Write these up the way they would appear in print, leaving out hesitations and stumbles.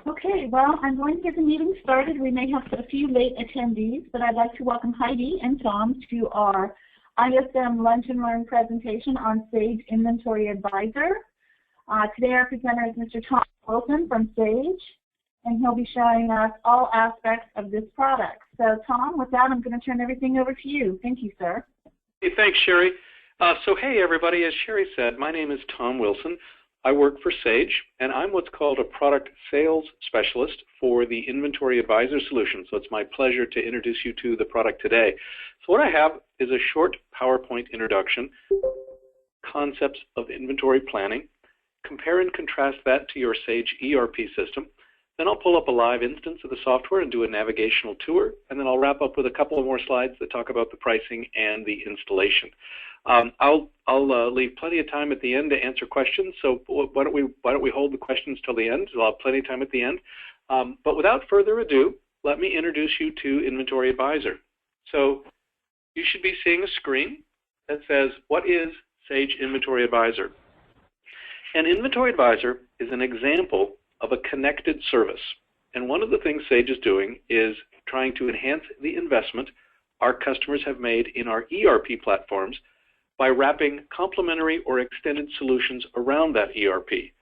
Okay, well, I'm going to get the meeting started. We may have a few late attendees, but I'd like to welcome Heidi and Tom to our ISM Lunch and Learn presentation on Sage Inventory Advisor. Today our presenter is Mr. Tom Wilson from Sage, and he'll be showing us all aspects of this product. So Tom, with that, I'm going to turn everything over to you. Thank you, sir. Hey, thanks, Sherry. Hey, everybody, as Sherry said, my name is Tom Wilson. I work for Sage, and I'm what's called a product sales specialist for the Inventory Advisor solution. So it's my pleasure to introduce you to the product today. So what I have is a short PowerPoint introduction, concepts of inventory planning, compare and contrast that to your Sage ERP system. Then I'll pull up a live instance of the software and do a navigational tour, and then I'll wrap up with a couple of more slides that talk about the pricing and the installation. I'll leave plenty of time at the end to answer questions. So why don't we hold the questions till the end? I'll have plenty of time at the end. But without further ado, let me introduce you to Inventory Advisor. So you should be seeing a screen that says, "What is Sage Inventory Advisor?" An Inventory Advisor is an example of a connected service. And one of the things Sage is doing is trying to enhance the investment our customers have made in our ERP platforms by wrapping complementary or extended solutions around that ERP.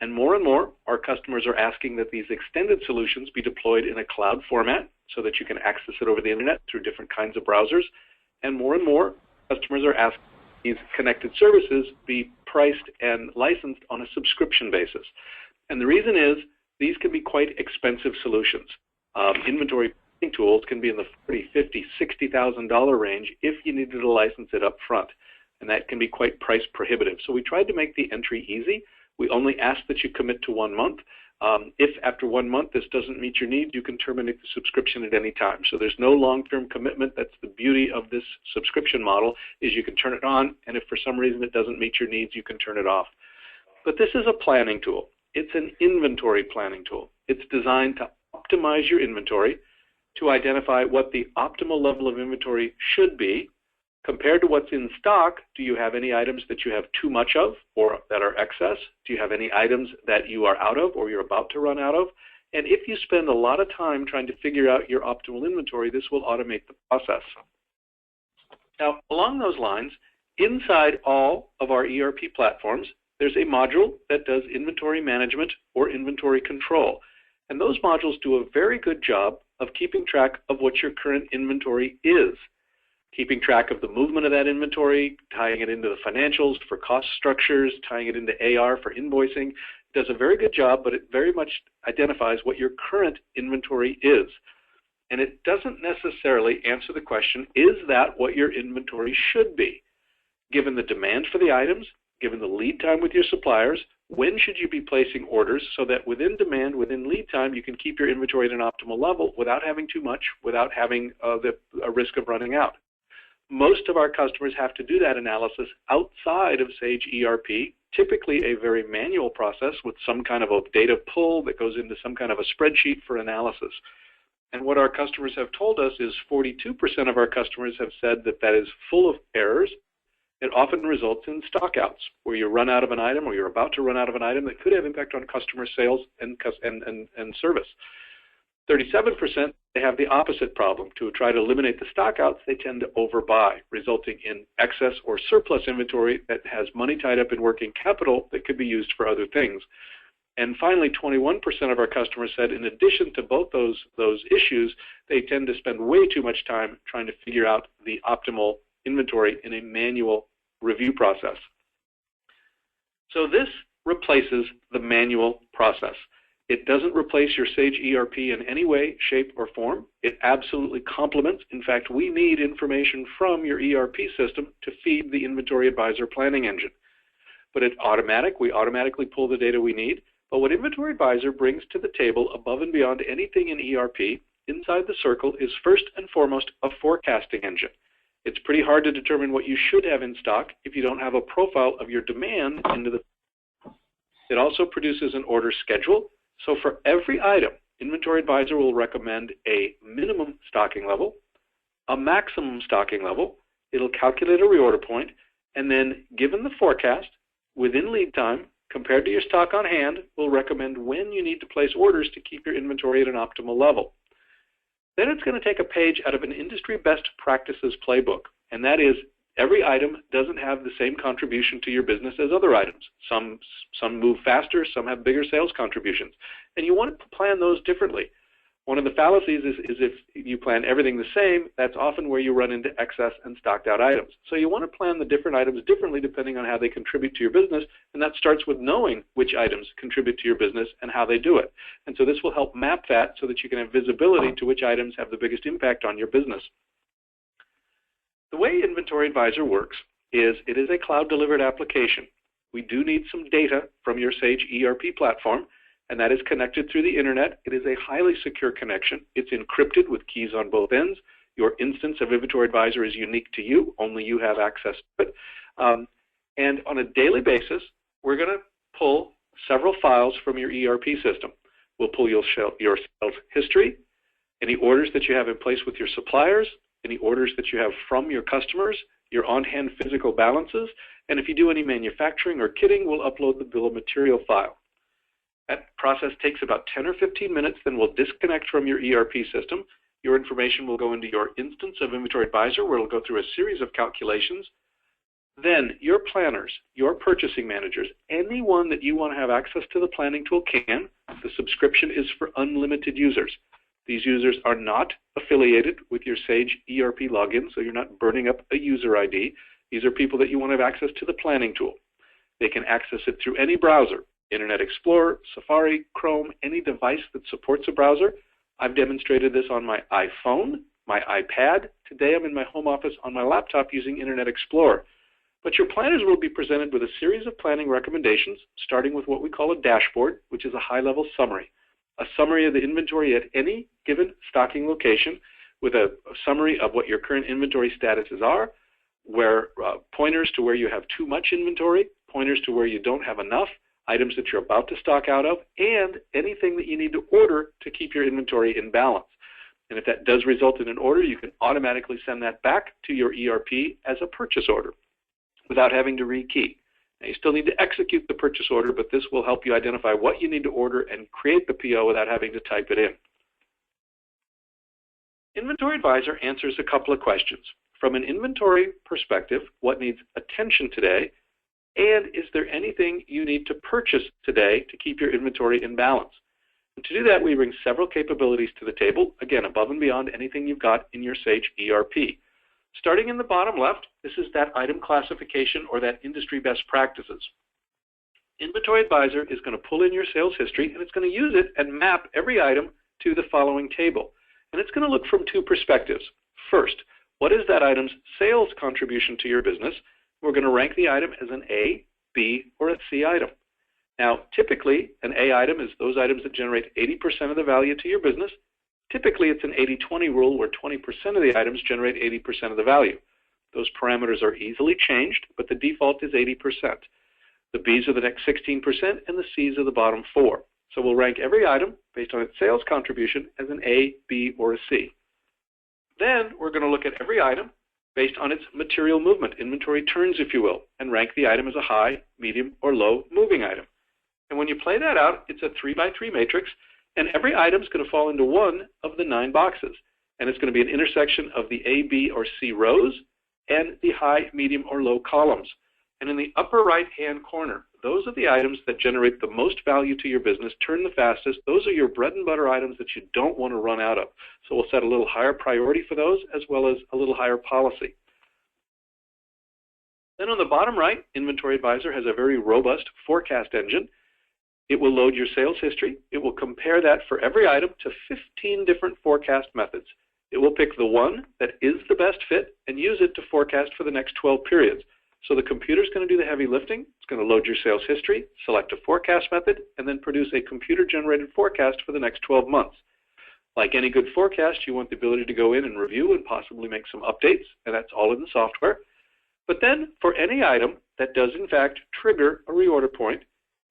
And more, our customers are asking that these extended solutions be deployed in a cloud format so that you can access it over the internet through different kinds of browsers. And more, customers are asking these connected services be priced and licensed on a subscription basis. And the reason is these can be quite expensive solutions. Inventory tools can be in the $40,000, $50,000, $60,000 range if you needed to license it up front. And that can be quite price prohibitive. So we tried to make the entry easy. We only ask that you commit to 1 month. If after 1 month this doesn't meet your needs, you can terminate the subscription at any time. So there's no long-term commitment. That's the beauty of this subscription model, is you can turn it on, and if for some reason it doesn't meet your needs, you can turn it off. But this is a planning tool. It's an inventory planning tool. It's designed to optimize your inventory, to identify what the optimal level of inventory should be. Compared to what's in stock, do you have any items that you have too much of or that are excess? Do you have any items that you are out of or you're about to run out of? And if you spend a lot of time trying to figure out your optimal inventory, this will automate the process. Now, along those lines, inside all of our ERP platforms, there's a module that does inventory management or inventory control. And those modules do a very good job of keeping track of what your current inventory is. Keeping track of the movement of that inventory, tying it into the financials for cost structures, tying it into AR for invoicing. It does a very good job, but it very much identifies what your current inventory is. And it doesn't necessarily answer the question, is that what your inventory should be? Given the demand for the items, given the lead time with your suppliers, when should you be placing orders so that within demand, within lead time, you can keep your inventory at an optimal level without having too much, without having a risk of running out? Most of our customers have to do that analysis outside of Sage ERP, typically a very manual process with some kind of a data pull that goes into some kind of a spreadsheet for analysis. And what our customers have told us is 42% of our customers have said that that is full of errors. It often results in stockouts, where you run out of an item or you're about to run out of an item that could have impact on customer sales and service. 37%, they have the opposite problem. To try to eliminate the stockouts, they tend to overbuy, resulting in excess or surplus inventory that has money tied up in working capital that could be used for other things. And finally, 21% of our customers said in addition to both those issues, they tend to spend way too much time trying to figure out the optimal inventory in a manual review process. So this replaces the manual process. It doesn't replace your Sage ERP in any way, shape, or form. It absolutely complements. In fact, we need information from your ERP system to feed the Inventory Advisor planning engine. But it's automatic. We automatically pull the data we need. But what Inventory Advisor brings to the table above and beyond anything in ERP, inside the circle, is first and foremost a forecasting engine. It's pretty hard to determine what you should have in stock if you don't have a profile of your demand into the. It also produces an order schedule. So for every item, Inventory Advisor will recommend a minimum stocking level, a maximum stocking level. It'll calculate a reorder point, and then given the forecast, within lead time, compared to your stock on hand, will recommend when you need to place orders to keep your inventory at an optimal level. Then it's going to take a page out of an industry best practices playbook, and that is every item doesn't have the same contribution to your business as other items. Some move faster, some have bigger sales contributions, and you want to plan those differently. One of the fallacies is if you plan everything the same, that's often where you run into excess and stocked out items. So you want to plan the different items differently depending on how they contribute to your business, and that starts with knowing which items contribute to your business and how they do it. And so this will help map that so that you can have visibility to which items have the biggest impact on your business. The way Inventory Advisor works is it is a cloud-delivered application. We do need some data from your Sage ERP platform, and that is connected through the internet. It is a highly secure connection. It's encrypted with keys on both ends. Your instance of Inventory Advisor is unique to you. Only you have access to it. And on a daily basis, we're going to pull several files from your ERP system. We'll pull your sales history, any orders that you have in place with your suppliers, any orders that you have from your customers, your on-hand physical balances, and if you do any manufacturing or kitting, we'll upload the bill of material file. That process takes about 10 or 15 minutes, then we'll disconnect from your ERP system. Your information will go into your instance of Inventory Advisor, where it'll go through a series of calculations. Then your planners, your purchasing managers, anyone that you want to have access to the planning tool can. The subscription is for unlimited users. These users are not affiliated with your Sage ERP login, so you're not burning up a user ID. These are people that you want to have access to the planning tool. They can access it through any browser. Internet Explorer, Safari, Chrome, any device that supports a browser. I've demonstrated this on my iPhone, my iPad. Today I'm in my home office on my laptop using Internet Explorer. But your planners will be presented with a series of planning recommendations, starting with what we call a dashboard, which is a high-level summary. A summary of the inventory at any given stocking location with a summary of what your current inventory statuses are, where pointers to where you have too much inventory, pointers to where you don't have enough, items that you're about to stock out of, and anything that you need to order to keep your inventory in balance. And if that does result in an order, you can automatically send that back to your ERP as a purchase order without having to rekey. Now, you still need to execute the purchase order, but this will help you identify what you need to order and create the PO without having to type it in. Inventory Advisor answers a couple of questions. From an inventory perspective, what needs attention today? And is there anything you need to purchase today to keep your inventory in balance? And to do that, we bring several capabilities to the table, again, above and beyond anything you've got in your Sage ERP. Starting in the bottom left, this is that item classification or that industry best practices. Inventory Advisor is going to pull in your sales history, and it's going to use it and map every item to the following table. And it's going to look from two perspectives. First, what is that item's sales contribution to your business? We're going to rank the item as an A, B, or a C item. Now, typically, an A item is those items that generate 80% of the value to your business. Typically, it's an 80-20 rule where 20% of the items generate 80% of the value. Those parameters are easily changed, but the default is 80%. The Bs are the next 16%, and the Cs are the bottom 4. So we'll rank every item based on its sales contribution as an A, B, or a C. Then we're going to look at every item based on its material movement, inventory turns, if you will, and rank the item as a high, medium, or low moving item. And when you play that out, it's a 3x3 matrix, and every item is going to fall into one of the 9 boxes. And it's going to be an intersection of the A, B, or C rows and the high, medium, or low columns. And in the upper right-hand corner, those are the items that generate the most value to your business, turn the fastest. Those are your bread and butter items that you don't want to run out of. So we'll set a little higher priority for those as well as a little higher policy. Then on the bottom right, Inventory Advisor has a very robust forecast engine. It will load your sales history. It will compare that for every item to 15 different forecast methods. It will pick the one that is the best fit and use it to forecast for the next 12 periods. So the computer is going to do the heavy lifting. It's going to load your sales history, select a forecast method, and then produce a computer-generated forecast for the next 12 months. Like any good forecast, you want the ability to go in and review and possibly make some updates, and that's all in the software. But then for any item that does in fact trigger a reorder point,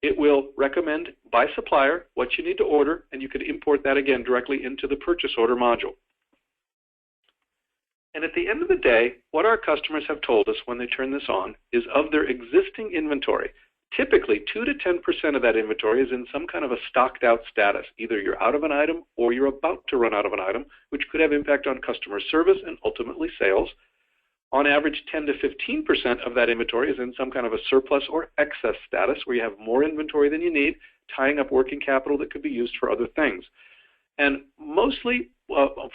it will recommend by supplier what you need to order, and you can import that again directly into the purchase order module. And at the end of the day, what our customers have told us when they turn this on is of their existing inventory, Typically, 2 to 10% of that inventory is in some kind of a stocked out status. Either you're out of an item or you're about to run out of an item, which could have impact on customer service and ultimately sales. On average, 10 to 15% of that inventory is in some kind of a surplus or excess status where you have more inventory than you need, tying up working capital that could be used for other things. And mostly,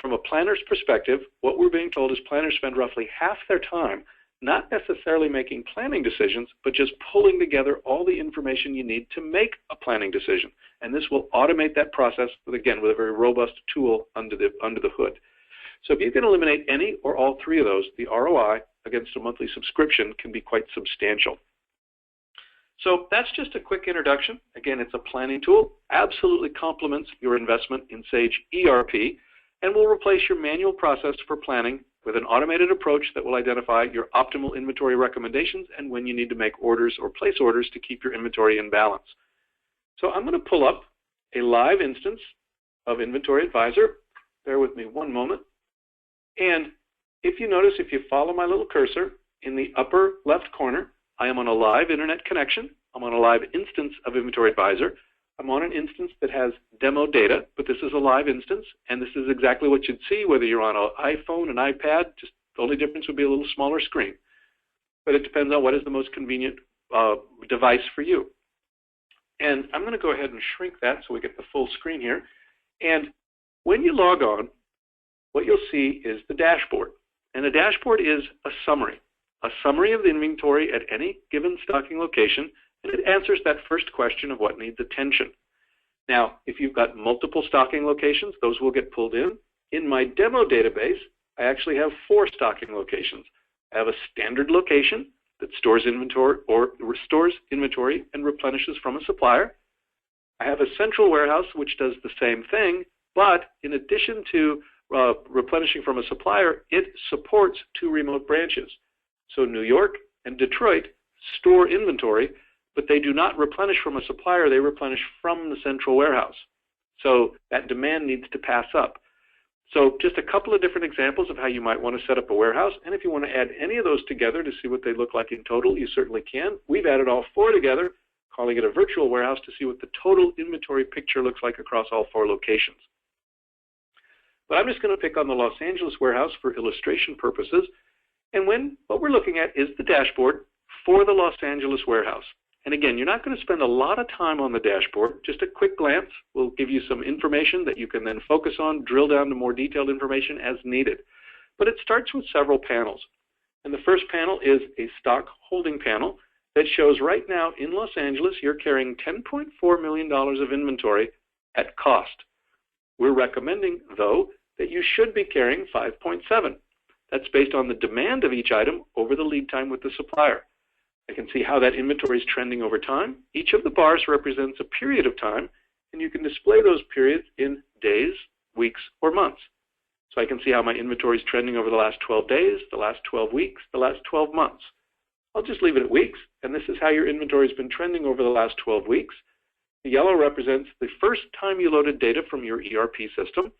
from a planner's perspective, what we're being told is planners spend roughly half their time not necessarily making planning decisions, but just pulling together all the information you need to make a planning decision. And this will automate that process, with a very robust tool under the hood. So if you can eliminate any or all three of those, the ROI against a monthly subscription can be quite substantial. So that's just a quick introduction. Again, it's a planning tool, absolutely complements your investment in Sage ERP, and will replace your manual process for planning with an automated approach that will identify your optimal inventory recommendations and when you need to make orders or place orders to keep your inventory in balance. So I'm going to pull up a live instance of Inventory Advisor. Bear with me one moment. And if you notice, if you follow my little cursor in the upper left corner, I am on a live internet connection. I'm on a live instance of Inventory Advisor. I'm on an instance that has demo data, but this is a live instance, and this is exactly what you'd see whether you're on an iPhone, an iPad. Just the only difference would be a little smaller screen. But it depends on what is the most convenient device for you. And I'm going to go ahead and shrink that so we get the full screen here. And when you log on, what you'll see is the dashboard. And the dashboard is a summary of the inventory at any given stocking location, and it answers that first question of what needs attention. Now, if you've got multiple stocking locations, those will get pulled in. In my demo database, I actually have 4 stocking locations. I have a standard location that stores inventory or restores inventory and replenishes from a supplier. I have a central warehouse which does the same thing, but in addition to replenishing from a supplier, it supports 2 remote branches. So New York and Detroit store inventory, but they do not replenish from a supplier, they replenish from the central warehouse. So that demand needs to pass up. So just a couple of different examples of how you might want to set up a warehouse, and if you want to add any of those together to see what they look like in total, you certainly can. We've added all 4 together, calling it a virtual warehouse, to see what the total inventory picture looks like across all 4 locations. But I'm just going to pick on the Los Angeles warehouse for illustration purposes, and what we're looking at is the dashboard for the Los Angeles warehouse. And again, you're not going to spend a lot of time on the dashboard. Just a quick glance will give you some information that you can then focus on, drill down to more detailed information as needed. But it starts with several panels. And the first panel is a stock holding panel that shows right now in Los Angeles you're carrying $10.4 million of inventory at cost. We're recommending, though, that you should be carrying 5.7. That's based on the demand of each item over the lead time with the supplier. I can see how that inventory is trending over time. Each of the bars represents a period of time, and you can display those periods in days, weeks, or months. So I can see how my inventory is trending over the last 12 days, the last 12 weeks, the last 12 months. I'll just leave it at weeks, and this is how your inventory has been trending over the last 12 weeks. The yellow represents the first time you loaded data from your ERP system,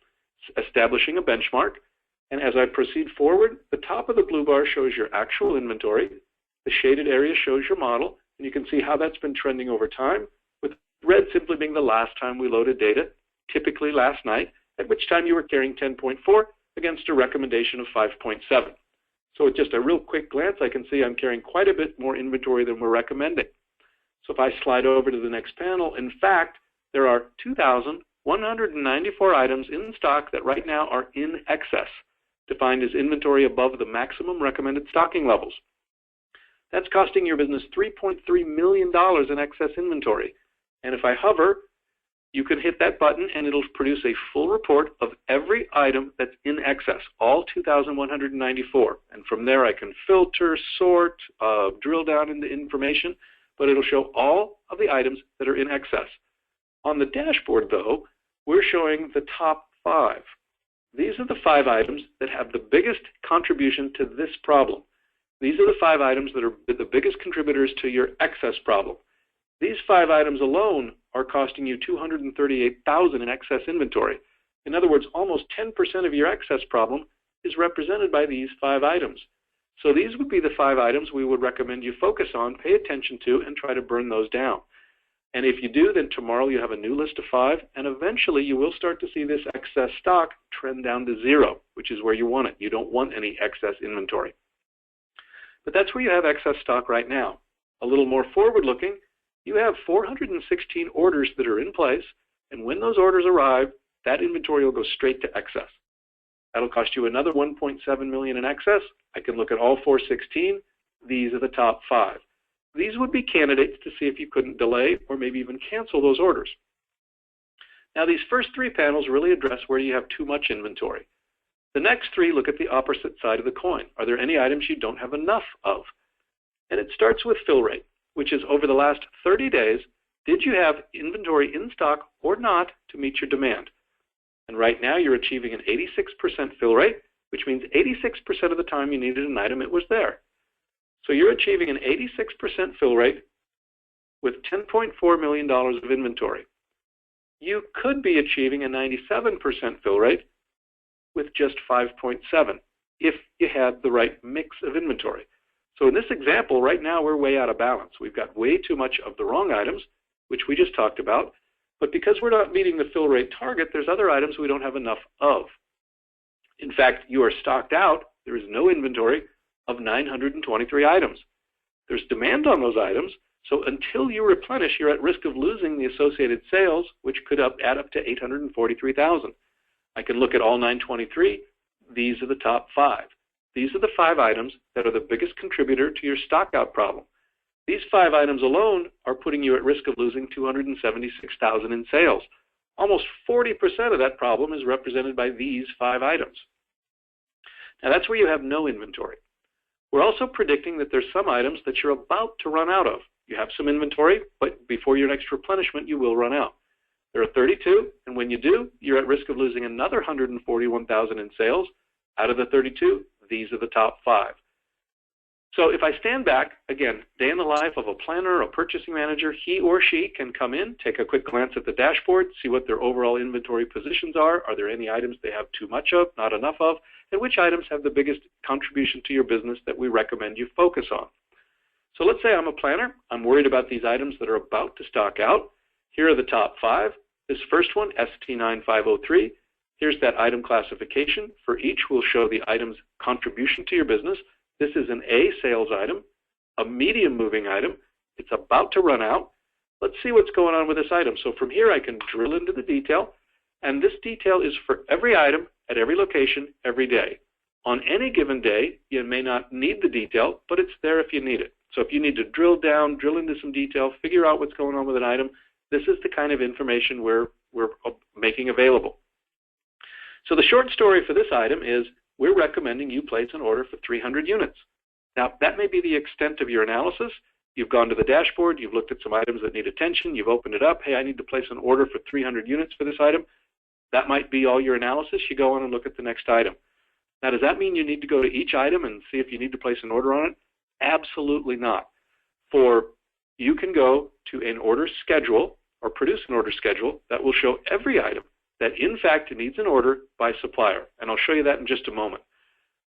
establishing a benchmark. And as I proceed forward, the top of the blue bar shows your actual inventory. The shaded area shows your model, and you can see how that's been trending over time, with red simply being the last time we loaded data, typically last night, at which time you were carrying 10.4 against a recommendation of 5.7. So with just a real quick glance, I can see I'm carrying quite a bit more inventory than we're recommending. So if I slide over to the next panel, in fact, there are 2,194 items in stock that right now are in excess, defined as inventory above the maximum recommended stocking levels. That's costing your business $3.3 million in excess inventory. And if I hover, you can hit that button and it'll produce a full report of every item that's in excess, all 2,194. And from there I can filter, sort, drill down into information, but it'll show all of the items that are in excess. On the dashboard, though, we're showing the top 5. These are the 5 items that have the biggest contribution to this problem. These are the 5 items that are the biggest contributors to your excess problem. These 5 items alone are costing you $238,000 in excess inventory. In other words, almost 10% of your excess problem is represented by these 5 items. So these would be the 5 items we would recommend you focus on, pay attention to, and try to burn those down. And if you do, then tomorrow you have a new list of 5, and eventually you will start to see this excess stock trend down to 0, which is where you want it. You don't want any excess inventory. But that's where you have excess stock right now. A little more forward-looking, you have 416 orders that are in place, and when those orders arrive, that inventory will go straight to excess. That'll cost you another $1.7 million in excess. I can look at all 416. These are the top 5. These would be candidates to see if you couldn't delay or maybe even cancel those orders. Now, these first 3 panels really address where you have too much inventory. The next 3 look at the opposite side of the coin. Are there any items you don't have enough of? And it starts with fill rate, which is over the last 30 days, did you have inventory in stock or not to meet your demand? And right now you're achieving an 86% fill rate, which means 86% of the time you needed an item, it was there. So you're achieving an 86% fill rate with $10.4 million of inventory. You could be achieving a 97% fill rate with just 5.7 if you had the right mix of inventory. So in this example, right now we're way out of balance. We've got way too much of the wrong items, which we just talked about, but because we're not meeting the fill rate target, there's other items we don't have enough of. In fact, you are stocked out. There is no inventory of 923 items. There's demand on those items, so until you replenish, you're at risk of losing the associated sales, which could add up to $843,000. I can look at all 923. These are the top 5. These are the 5 items that are the biggest contributor to your stockout problem. These 5 items alone are putting you at risk of losing $276,000 in sales. Almost 40% of that problem is represented by these 5 items. Now that's where you have no inventory. We're also predicting that there's some items that you're about to run out of. You have some inventory, but before your next replenishment, you will run out. There are 32, and when you do, you're at risk of losing another $141,000 in sales. Out of the 32, these are the top 5. So if I stand back, again, day in the life of a planner or a purchasing manager, he or she can come in, take a quick glance at the dashboard, see what their overall inventory positions are. Are there any items they have too much of, not enough of, and which items have the biggest contribution to your business that we recommend you focus on? So let's say I'm a planner. I'm worried about these items that are about to stock out. Here are the top 5. This first one, ST9503, here's that item classification. For each, we'll show the item's contribution to your business. This is an A sales item, a medium moving item. It's about to run out. Let's see what's going on with this item. So from here, I can drill into the detail, and this detail is for every item at every location every day. On any given day, you may not need the detail, but it's there if you need it. So if you need to drill down, drill into some detail, figure out what's going on with an item, this is the kind of information we're making available. So the short story for this item is we're recommending you place an order for 300 units. Now, that may be the extent of your analysis. You've gone to the dashboard, you've looked at some items that need attention, you've opened it up. Hey, I need to place an order for 300 units for this item. That might be all your analysis. You go on and look at the next item. Now, does that mean you need to go to each item and see if you need to place an order on it? Absolutely not. You can go to an order schedule or produce an order schedule that will show every item that in fact needs an order by supplier. And I'll show you that in just a moment.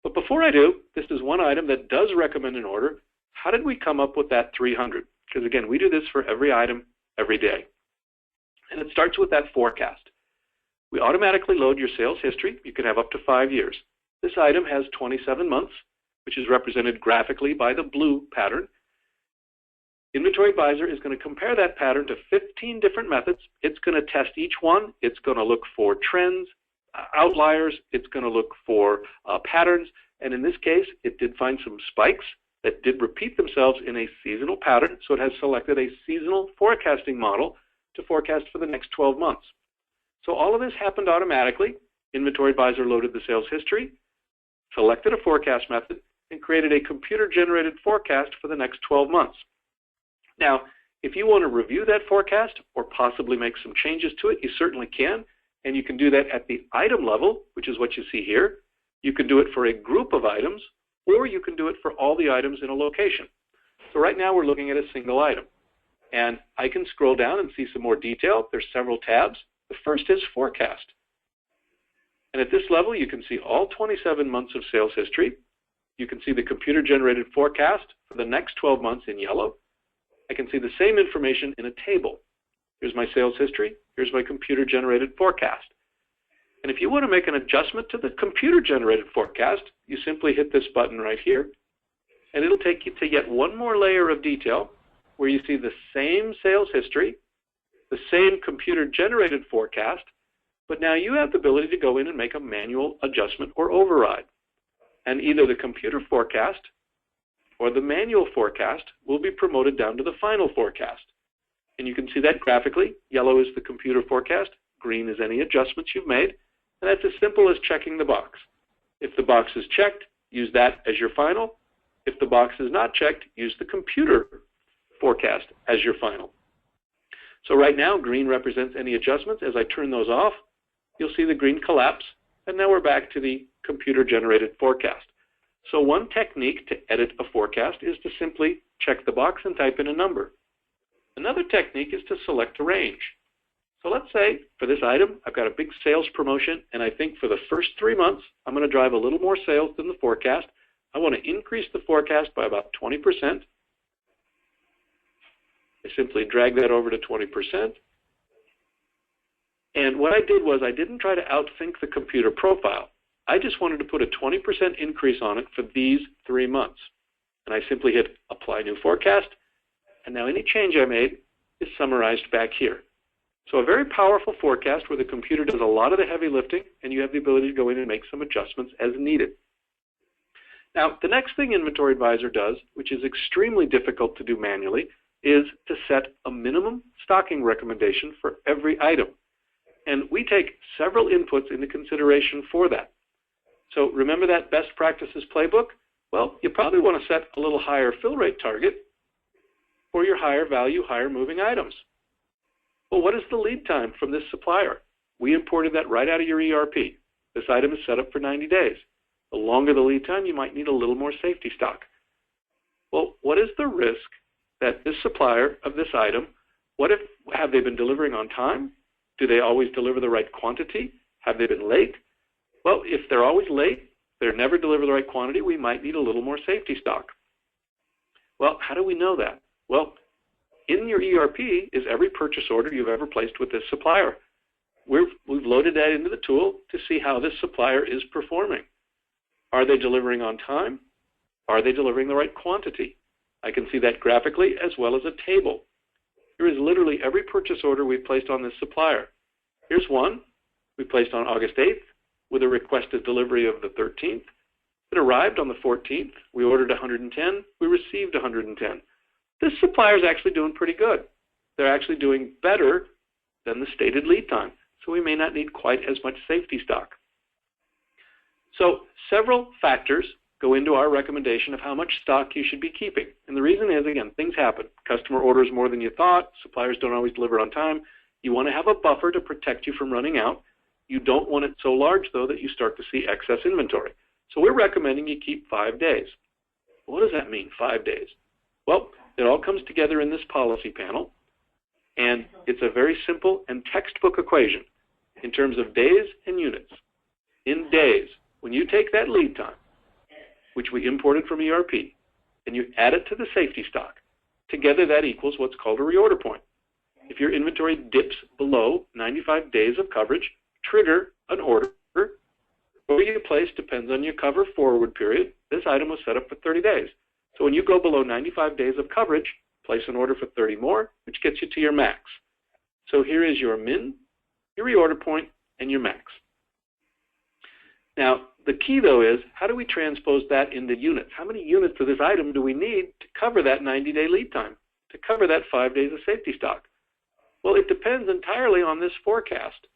But before I do, this is one item that does recommend an order. How did we come up with that 300? Because again, we do this for every item every day. And it starts with that forecast. We automatically load your sales history. You can have up to 5 years. This item has 27 months, which is represented graphically by the blue pattern. Inventory Advisor is going to compare that pattern to 15 different methods. It's going to test each one. It's going to look for trends, outliers. It's going to look for patterns. And in this case, it did find some spikes that did repeat themselves in a seasonal pattern. So it has selected a seasonal forecasting model to forecast for the next 12 months. So all of this happened automatically. Inventory Advisor loaded the sales history, selected a forecast method, and created a computer-generated forecast for the next 12 months. Now, if you want to review that forecast or possibly make some changes to it, you certainly can, and you can do that at the item level, which is what you see here. You can do it for a group of items, or you can do it for all the items in a location. So right now we're looking at a single item, and I can scroll down and see some more detail. There's several tabs. The first is forecast. And at this level, you can see all 27 months of sales history. You can see the computer-generated forecast for the next 12 months in yellow. I can see the same information in a table. Here's my sales history. Here's my computer-generated forecast. And if you want to make an adjustment to the computer-generated forecast, you simply hit this button right here, and it'll take you to yet one more layer of detail where you see the same sales history, the same computer-generated forecast, but now you have the ability to go in and make a manual adjustment or override. And either the computer forecast or the manual forecast will be promoted down to the final forecast. And you can see that graphically. Yellow is the computer forecast, green is any adjustments you've made, and that's as simple as checking the box. If the box is checked, use that as your final. If the box is not checked, use the computer forecast as your final. So right now, green represents any adjustments. As I turn those off, you'll see the green collapse, and now we're back to the computer-generated forecast. So one technique to edit a forecast is to simply check the box and type in a number. Another technique is to select a range. So let's say for this item, I've got a big sales promotion, and I think for the first 3 months, I'm going to drive a little more sales than the forecast. I want to increase the forecast by about 20%. I simply drag that over to 20%. And what I did was I didn't try to outthink the computer profile. I just wanted to put a 20% increase on it for these 3 months. And I simply hit Apply New Forecast, and now any change I made is summarized back here. So a very powerful forecast where the computer does a lot of the heavy lifting, and you have the ability to go in and make some adjustments as needed. Now, the next thing Inventory Advisor does, which is extremely difficult to do manually, is to set a minimum stocking recommendation for every item. And we take several inputs into consideration for that. So remember that best practices playbook? Well, you probably want to set a little higher fill rate target for your higher value, higher moving items. Well, what is the lead time from this supplier? We imported that right out of your ERP. This item is set up for 90 days. The longer the lead time, you might need a little more safety stock. Well, what is the risk that this supplier of this item, have they been delivering on time? Do they always deliver the right quantity? Have they been late? Well, if they're always late, they never deliver the right quantity, we might need a little more safety stock. Well, how do we know that? Well, in your ERP is every purchase order you've ever placed with this supplier. We've loaded that into the tool to see how this supplier is performing. Are they delivering on time? Are they delivering the right quantity? I can see that graphically as well as a table. Here is literally every purchase order we've placed on this supplier. Here's one we placed on August 8th with a requested delivery of the 13th. It arrived on the 14th. We ordered 110. We received 110. This supplier is actually doing pretty good. They're actually doing better than the stated lead time, so we may not need quite as much safety stock. So several factors go into our recommendation of how much stock you should be keeping. And the reason is, again, things happen. Customer orders more than you thought. Suppliers don't always deliver on time. You want to have a buffer to protect you from running out. You don't want it so large, though, that you start to see excess inventory. So we're recommending you keep 5 days. What does that mean, 5 days? Well, it all comes together in this policy panel, and it's a very simple and textbook equation in terms of days and units. In days, when you take that lead time, which we imported from ERP, and you add it to the safety stock, together that equals what's called a reorder point. If your inventory dips below 95 days of coverage, trigger an order. Where you place depends on your cover forward period. This item was set up for 30 days. So when you go below 95 days of coverage, place an order for 30 more, which gets you to your max. So here is your min, your reorder point, and your max. Now, the key, though, is how do we transpose that into units? How many units of this item do we need to cover that 90-day lead time, to cover that 5 days of safety stock? Well, it depends entirely on this forecast.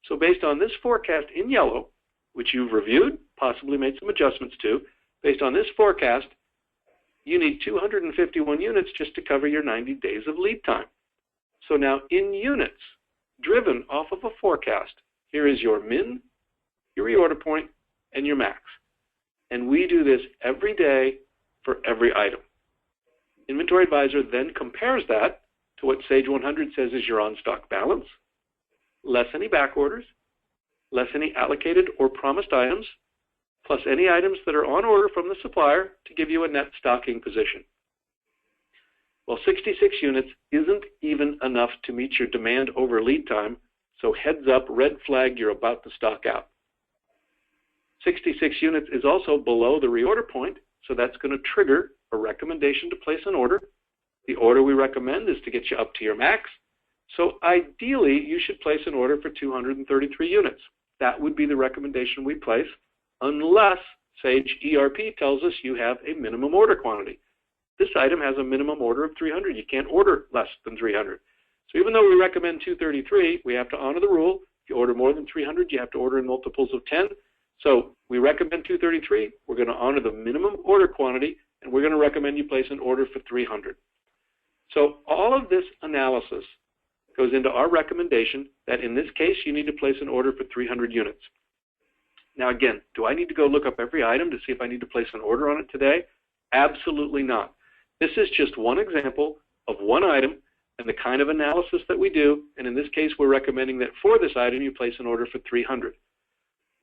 So based on this forecast in yellow, which you've reviewed, possibly made some adjustments to, based on this forecast, you need 251 units just to cover your 90 days of lead time. So now in units, driven off of a forecast, here is your min, your reorder point, and your max. And we do this every day for every item. Inventory Advisor then compares that to what Sage 100 says is your on-stock balance, less any back orders, less any allocated or promised items, plus any items that are on order from the supplier to give you a net stocking position. Well, 66 units isn't even enough to meet your demand over lead time, so heads up, red flag, you're about to stock out. 66 units is also below the reorder point, so that's going to trigger a recommendation to place an order. The order we recommend is to get you up to your max, so ideally you should place an order for 233 units. That would be the recommendation we place, unless Sage ERP tells us you have a minimum order quantity. This item has a minimum order of 300. You can't order less than 300. So even though we recommend 233, we have to honor the rule. If you order more than 300, you have to order in multiples of 10. So we recommend 233. We're going to honor the minimum order quantity, and we're going to recommend you place an order for 300. So all of this analysis goes into our recommendation that in this case, you need to place an order for 300 units. Now again, do I need to go look up every item to see if I need to place an order on it today? Absolutely not. This is just one example of one item and the kind of analysis that we do, and in this case, we're recommending that for this item, you place an order for 300.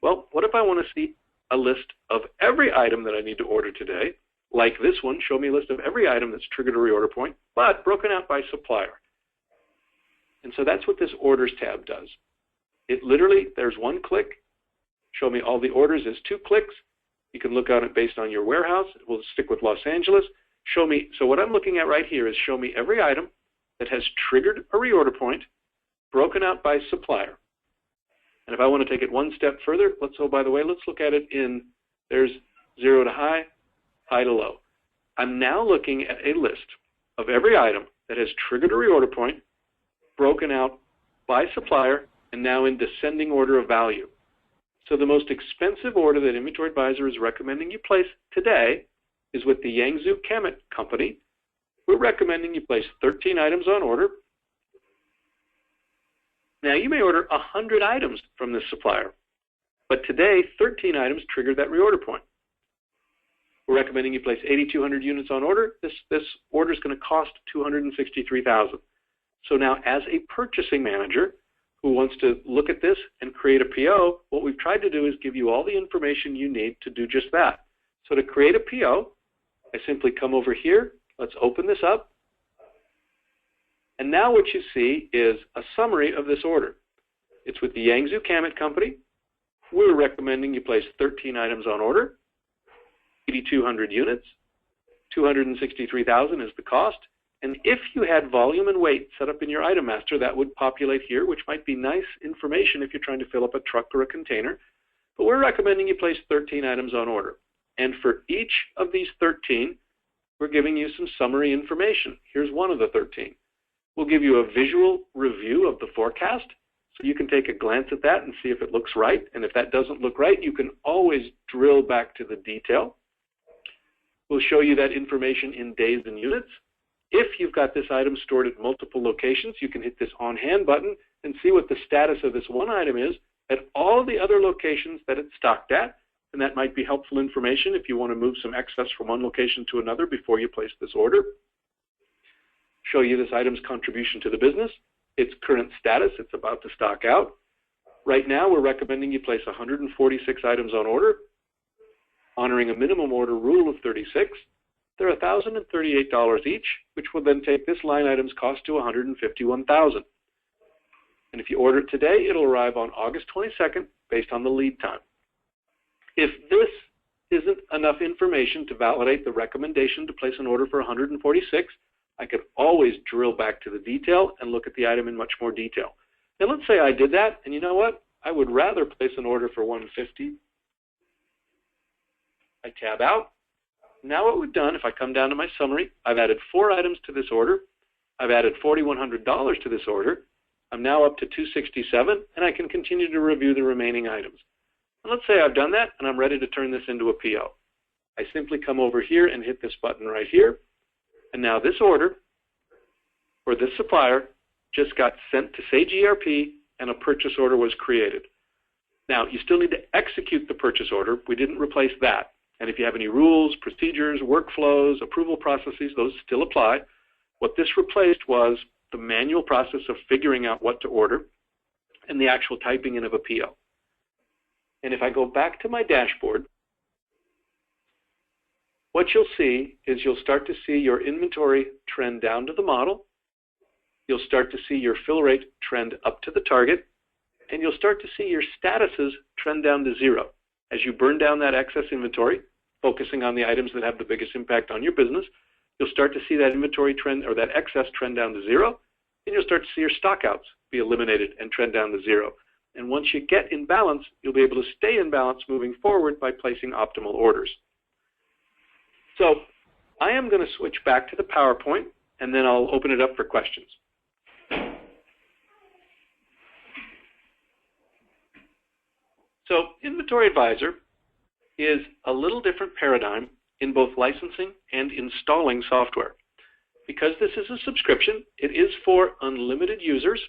Well, what if I want to see a list of every item that I need to order today, like this one, show me a list of every item that's triggered a reorder point, but broken out by supplier. And so that's what this Orders tab does. It literally, there's one click, show me all the orders as 2 clicks. You can look at it based on your warehouse. We'll stick with Los Angeles. Show me, so what I'm looking at right here is show me every item that has triggered a reorder point, broken out by supplier. And if I want to take it one step further, oh, by the way, let's look at it in, there's 0 to high, high to low. I'm now looking at a list of every item that has triggered a reorder point, broken out by supplier, and now in descending order of value. So the most expensive order that Inventory Advisor is recommending you place today is with the Yangzhou Kemet Company. We're recommending you place 13 items on order. Now you may order 100 items from this supplier, but today 13 items triggered that reorder point. We're recommending you place 8,200 units on order. This order is going to cost $263,000. So now as a purchasing manager who wants to look at this and create a PO, what we've tried to do is give you all the information you need to do just that. So to create a PO, I simply come over here. Let's open this up. And now what you see is a summary of this order. It's with the Yangzhou Kemet Company. We're recommending you place 13 items on order, 8,200 units, $263,000 is the cost. And if you had volume and weight set up in your item master, that would populate here, which might be nice information if you're trying to fill up a truck or a container. But we're recommending you place 13 items on order. And for each of these 13, we're giving you some summary information. Here's one of the 13. We'll give you a visual review of the forecast, so you can take a glance at that and see if it looks right. And if that doesn't look right, you can always drill back to the detail. We'll show you that information in days and units. If you've got this item stored at multiple locations, you can hit this On Hand button and see what the status of this one item is at all the other locations that it's stocked at. And that might be helpful information if you want to move some excess from one location to another before you place this order. Show you this item's contribution to the business, its current status, it's about to stock out. Right now, we're recommending you place 146 items on order, honoring a minimum order rule of 36. They're $1,038 each, which will then take this line item's cost to $151,000. And if you order it today, it'll arrive on August 22nd based on the lead time. If this isn't enough information to validate the recommendation to place an order for 146, I could always drill back to the detail and look at the item in much more detail. Now let's say I did that, and you know what? I would rather place an order for 150. I tab out. Now what we've done, if I come down to my summary, I've added 4 items to this order. I've added $4,100 to this order. I'm now up to $267, and I can continue to review the remaining items. And let's say I've done that, and I'm ready to turn this into a PO. I simply come over here and hit this button right here. And now this order for this supplier just got sent to Sage ERP, and a purchase order was created. Now, you still need to execute the purchase order. We didn't replace that. And if you have any rules, procedures, workflows, approval processes, those still apply. What this replaced was the manual process of figuring out what to order and the actual typing in of a PO. And if I go back to my dashboard, what you'll see is you'll start to see your inventory trend down to the model. You'll start to see your fill rate trend up to the target, and you'll start to see your statuses trend down to 0. As you burn down that excess inventory, focusing on the items that have the biggest impact on your business, you'll start to see that inventory trend or that excess trend down to 0, and you'll start to see your stockouts be eliminated and trend down to 0. And once you get in balance, you'll be able to stay in balance moving forward by placing optimal orders. So I am going to switch back to the PowerPoint, and then I'll open it up for questions. So Inventory Advisor is a little different paradigm in both licensing and installing software. Because this is a subscription, it is for unlimited users.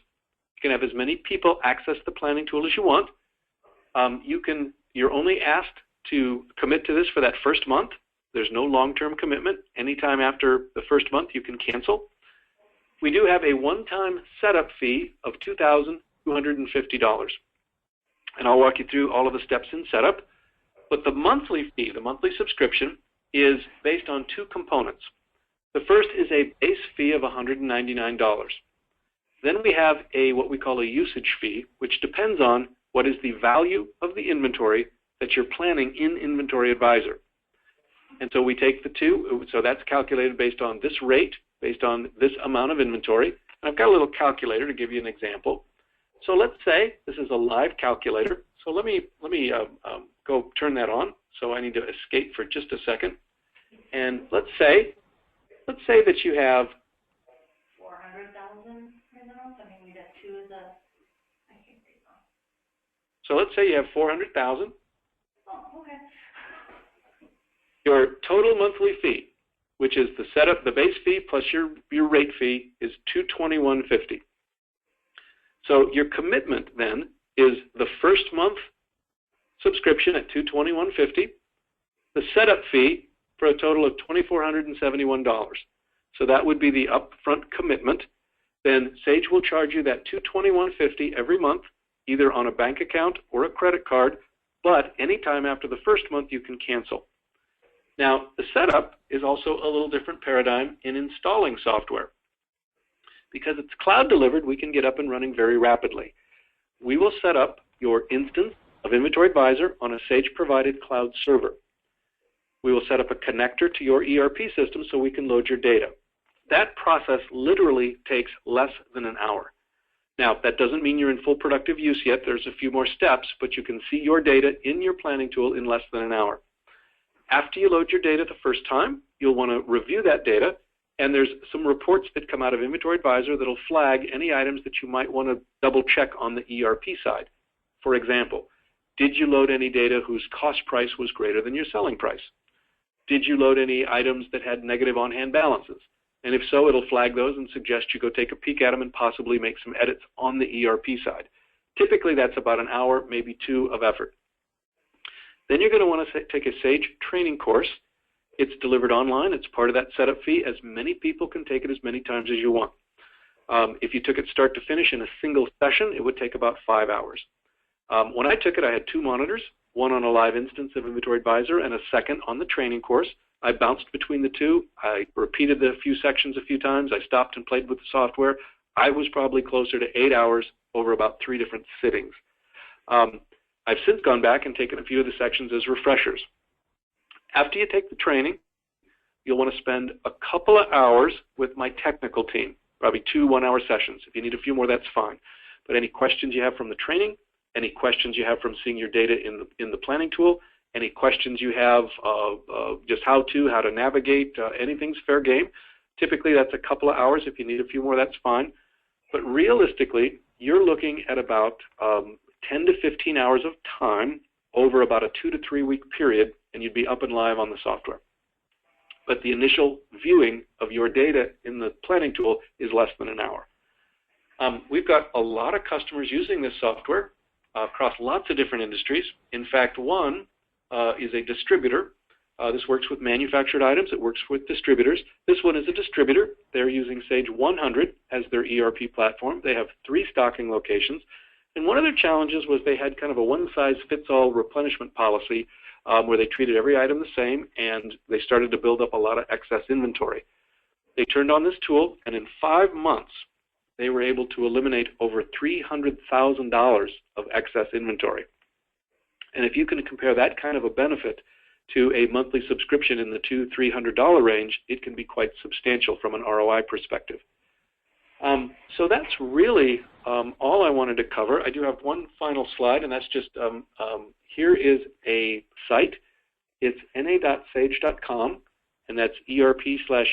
You can have as many people access the planning tool as you want. You're only asked to commit to this for that first month. There's no long-term commitment. Anytime after the first month, you can cancel. We do have a one-time setup fee of $2,250. And I'll walk you through all of the steps in setup. But the monthly fee, the monthly subscription, is based on 2 components. The first is a base fee of $199. Then we have what we call a usage fee, which depends on what is the value of the inventory that you're planning in Inventory Advisor. And so we take the 2, so that's calculated based on this rate, based on this amount of inventory. And I've got a little calculator to give you an example. So let's say this is a live calculator. So let me go turn that on. So I need to escape for just a second. And let's say that you have 400,000 right now. I mean, we got 2 as a. I can't see that. So let's say you have 400,000. Oh, okay. Your total monthly fee, which is the setup, the base fee plus your rate fee, is $221.50. So your commitment then is the first month subscription at $221.50, the setup fee for a total of $2,471. So that would be the upfront commitment. Then Sage will charge you that $221.50 every month, either on a bank account or a credit card, but anytime after the first month you can cancel. Now, the setup is also a little different paradigm in installing software. Because it's cloud delivered, we can get up and running very rapidly. We will set up your instance of Inventory Advisor on a Sage-provided cloud server. We will set up a connector to your ERP system so we can load your data. That process literally takes less than an hour. Now, that doesn't mean you're in full productive use yet. There's a few more steps, but you can see your data in your planning tool in less than an hour. After you load your data the first time, you'll want to review that data, and there's some reports that come out of Inventory Advisor that'll flag any items that you might want to double check on the ERP side. For example, did you load any data whose cost price was greater than your selling price? Did you load any items that had negative on-hand balances? And if so, it'll flag those and suggest you go take a peek at them and possibly make some edits on the ERP side. Typically, that's about an hour, maybe 2 of effort. Then you're going to want to take a Sage training course. It's delivered online. It's part of that setup fee. As many people can take it as many times as you want. If you took it start to finish in a single session, it would take about 5 hours. When I took it, I had 2 monitors, one on a live instance of Inventory Advisor and a second on the training course. I bounced between the 2. I repeated the few sections a few times. I stopped and played with the software. I was probably closer to 8 hours over about 3 different sittings. I've since gone back and taken a few of the sections as refreshers. After you take the training, you'll want to spend a couple of hours with my technical team, probably 2 one-hour sessions. If you need a few more, that's fine. But any questions you have from the training, any questions you have from seeing your data in the planning tool, any questions you have just how to navigate, anything's fair game. Typically, that's a couple of hours. If you need a few more, that's fine. But realistically, you're looking at about 10 to 15 hours of time over about a 2 to 3 week period, and you'd be up and live on the software. But the initial viewing of your data in the planning tool is less than an hour. We've got a lot of customers using this software across lots of different industries. In fact, one is a distributor. This works with manufactured items. It works with distributors. This one is a distributor. They're using Sage 100 as their ERP platform. They have 3 stocking locations. And one of their challenges was they had kind of a one-size-fits-all replenishment policy where they treated every item the same, and they started to build up a lot of excess inventory. They turned on this tool, and in 5 months, they were able to eliminate over $300,000 of excess inventory. And if you can compare that kind of a benefit to a monthly subscription in the $200–300 range, it can be quite substantial from an ROI perspective. So that's really all I wanted to cover. I do have one final slide, and that's just here is a site. It's na.sage.com, and that's ERP/INVADV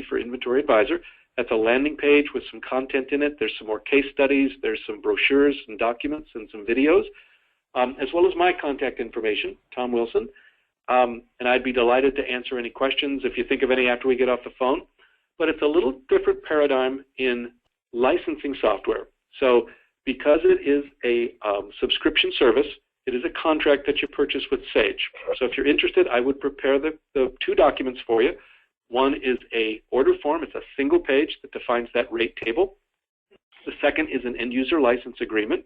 for Inventory Advisor. That's a landing page with some content in it. There's some more case studies. There's some brochures and documents and some videos, as well as my contact information, Tom Wilson. And I'd be delighted to answer any questions if you think of any after we get off the phone. But it's a little different paradigm in licensing software. So because it is a subscription service, it is a contract that you purchase with Sage. So if you're interested, I would prepare the 2 documents for you. One is a order form. It's a single page that defines that rate table. The second is an end-user license agreement,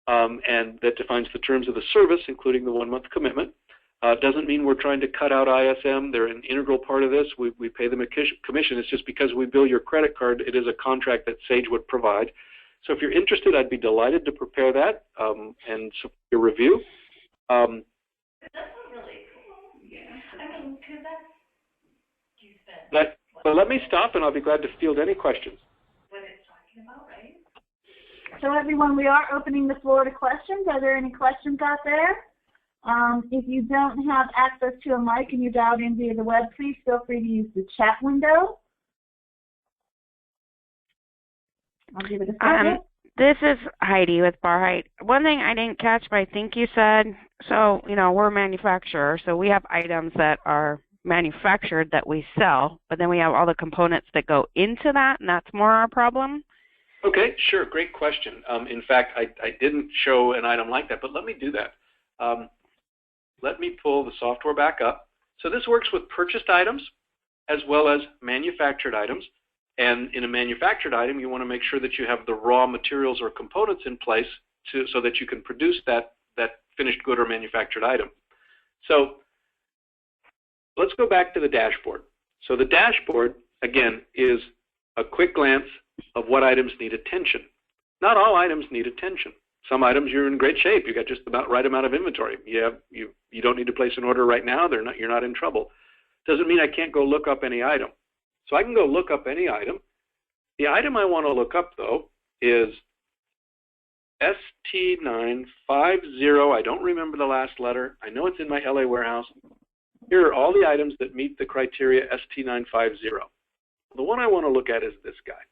and that defines the terms of the service, including the 1-month commitment. Doesn't mean we're trying to cut out ISM. They're an integral part of this. We pay them a commission. It's just because we bill your credit card, it is a contract that Sage would provide. So if you're interested, I'd be delighted to prepare that and support your review. That's really cool. Yeah. I mean, because that's, you said. But let me stop, and I'll be glad to field any questions. What it's talking about, right? So everyone, we are opening the floor to questions. Are there any questions out there? If you don't have access to a mic and you dialed in via the web, please feel free to use the chat window. I'll give it a second. This is Heidi with Barheight. One thing I didn't catch, but I think you said, so, we're a manufacturer, so we have items that are manufactured that we sell, but then we have all the components that go into that, and that's more our problem? Okay, sure. Great question. In fact, I didn't show an item like that, but let me do that. Let me pull the software back up. So this works with purchased items as well as manufactured items. And in a manufactured item, you want to make sure that you have the raw materials or components in place so that you can produce that finished good or manufactured item. So let's go back to the dashboard. So the dashboard, again, is a quick glance of what items need attention. Not all items need attention. Some items you're in great shape. You got just about right amount of inventory. You don't need to place an order right now. You're not in trouble. Doesn't mean I can't go look up any item. So I can go look up any item. The item I want to look up, though, is ST950. I don't remember the last letter. I know it's in my LA warehouse. Here are all the items that meet the criteria ST950. The one I want to look at is this guy.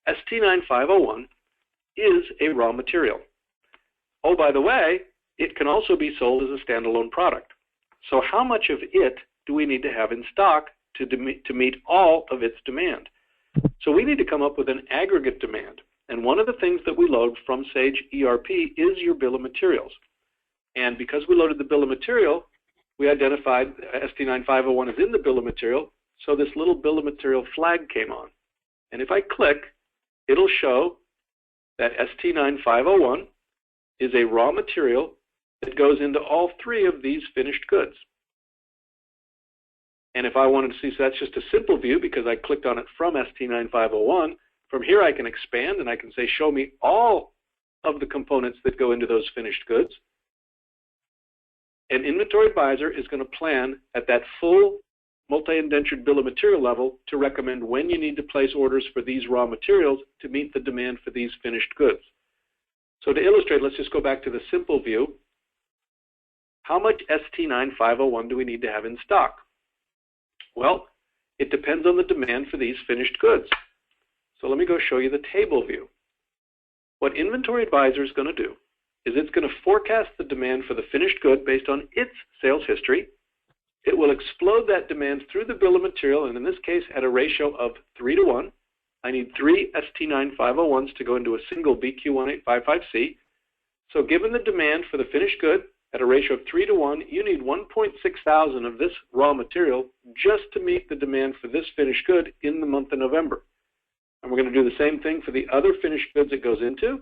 ST9501 is a raw material. Oh, by the way, it can also be sold as a standalone product. So how much of it do we need to have in stock to meet all of its demand? So we need to come up with an aggregate demand. And one of the things that we load from Sage ERP is your bill of materials. And because we loaded the bill of material, we identified ST9501 is in the bill of material, so this little bill of material flag came on. And if I click, it'll show that ST9501 is a raw material that goes into all 3 of these finished goods. And if I wanted to see, so that's just a simple view because I clicked on it from ST9501. From here I can expand and I can say, show me all of the components that go into those finished goods. And Inventory Advisor is going to plan at that full multi-indentured bill of material level to recommend when you need to place orders for these raw materials to meet the demand for these finished goods. So to illustrate, let's just go back to the simple view. How much ST9501 do we need to have in stock? Well, it depends on the demand for these finished goods. So let me go show you the table view. What Inventory Advisor is going to do is it's going to forecast the demand for the finished good based on its sales history. It will explode that demand through the bill of material, and in this case at a ratio of 3:1. I need 3 ST9501s to go into a single BQ1855C. So given the demand for the finished good at a ratio of 3:1, you need 1.6 thousand of this raw material just to meet the demand for this finished good in the month of November. And we're going to do the same thing for the other finished goods it goes into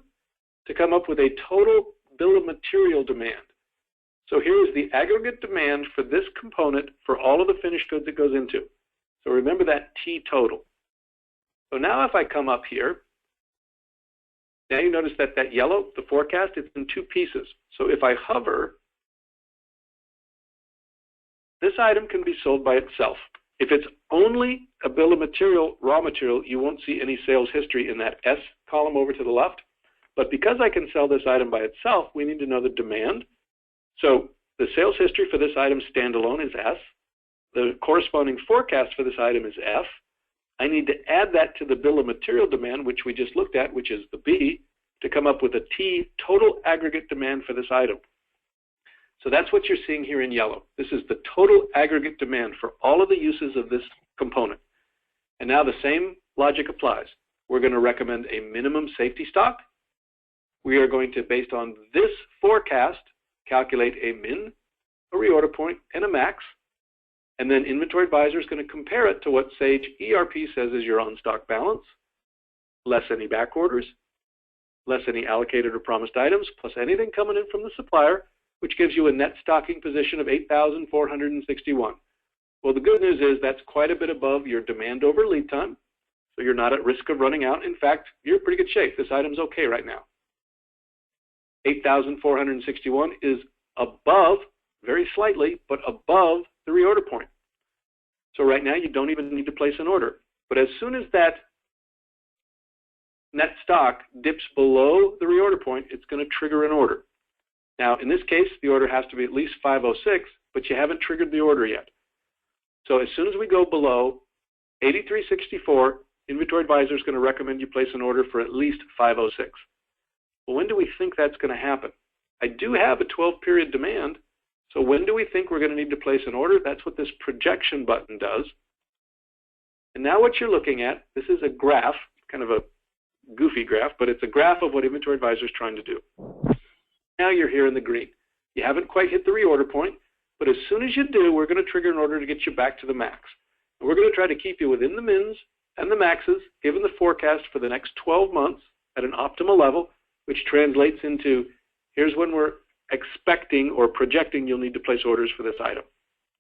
to come up with a total bill of material demand. So here is the aggregate demand for this component for all of the finished goods it goes into. So remember that T total. So now if I come up here, now you notice that that yellow, the forecast, it's in two pieces. So if I hover, this item can be sold by itself. If it's only a bill of material, raw material, you won't see any sales history in that S column over to the left. But because I can sell this item by itself, we need to know the demand. So the sales history for this item standalone is S. The corresponding forecast for this item is F. I need to add that to the bill of material demand, which we just looked at, which is the B, to come up with a T, total aggregate demand for this item. So that's what you're seeing here in yellow. This is the total aggregate demand for all of the uses of this component. And now the same logic applies. We're going to recommend a minimum safety stock. We are going to, based on this forecast, calculate a min, a reorder point, and a max. And then Inventory Advisor is going to compare it to what Sage ERP says is your on-stock balance, less any back orders, less any allocated or promised items, plus anything coming in from the supplier, which gives you a net stocking position of 8,461. Well, the good news is that's quite a bit above your demand over lead time, so you're not at risk of running out. In fact, you're in pretty good shape. This item's okay right now. 8,461 is above, very slightly, but above the reorder point. So right now, you don't even need to place an order. But as soon as that net stock dips below the reorder point, it's going to trigger an order. Now, in this case, the order has to be at least 506, but you haven't triggered the order yet. So as soon as we go below 8364, Inventory Advisor is going to recommend you place an order for at least 506. Well, when do we think that's going to happen? I do have a 12-period demand, so when do we think we're going to need to place an order? That's what this projection button does. And now what you're looking at, this is a graph, kind of a goofy graph, but it's a graph of what Inventory Advisor is trying to do. Now you're here in the green. You haven't quite hit the reorder point, but as soon as you do, we're going to trigger an order to get you back to the max. And we're going to try to keep you within the mins and the maxes, given the forecast for the next 12 months at an optimal level, which translates into here's when we're expecting or projecting you'll need to place orders for this item.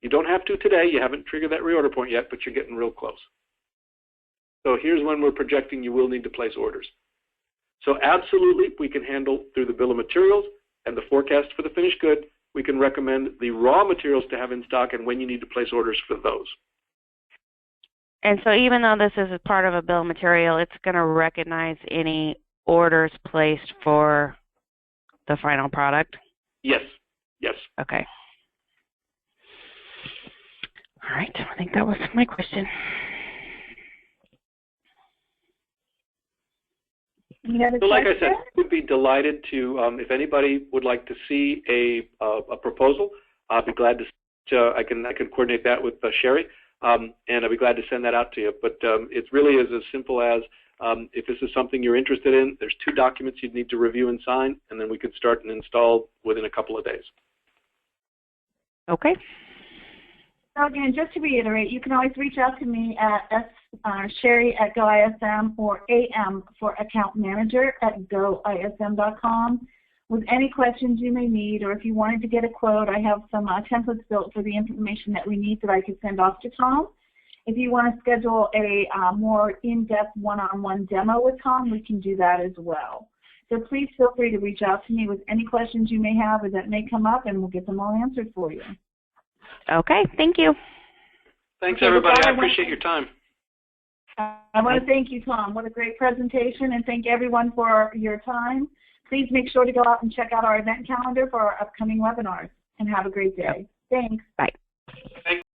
You don't have to today. You haven't triggered that reorder point yet, but you're getting real close. So here's when we're projecting you will need to place orders. So absolutely, we can handle through the bill of materials and the forecast for the finished good. We can recommend the raw materials to have in stock and when you need to place orders for those. And so even though this is a part of a bill of material, it's going to recognize any orders placed for the final product? Yes. Yes. Okay. All right. I think that was my question. So like I said, we'd be delighted to, if anybody would like to see a proposal, I'd be glad to, I can coordinate that with Sherry, and I'd be glad to send that out to you. But it really is as simple as, if this is something you're interested in, there's 2 documents you'd need to review and sign, and then we could start and install within a couple of days. Okay. So again, just to reiterate, you can always reach out to me at Sherry@GoISM or AM for account manager at GoISM.com with any questions you may need, or if you wanted to get a quote, I have some templates built for the information that we need that I could send off to Tom. If you want to schedule a more in-depth one-on-one demo with Tom, we can do that as well. So please feel free to reach out to me with any questions you may have or that may come up, and we'll get them all answered for you. Okay, thank you. Thanks, everybody. I appreciate your time. I want to thank you, Tom. What a great presentation, and thank everyone for your time. Please make sure to go out and check out our event calendar for our upcoming webinars, and have a great day. Thanks. Bye. Thanks.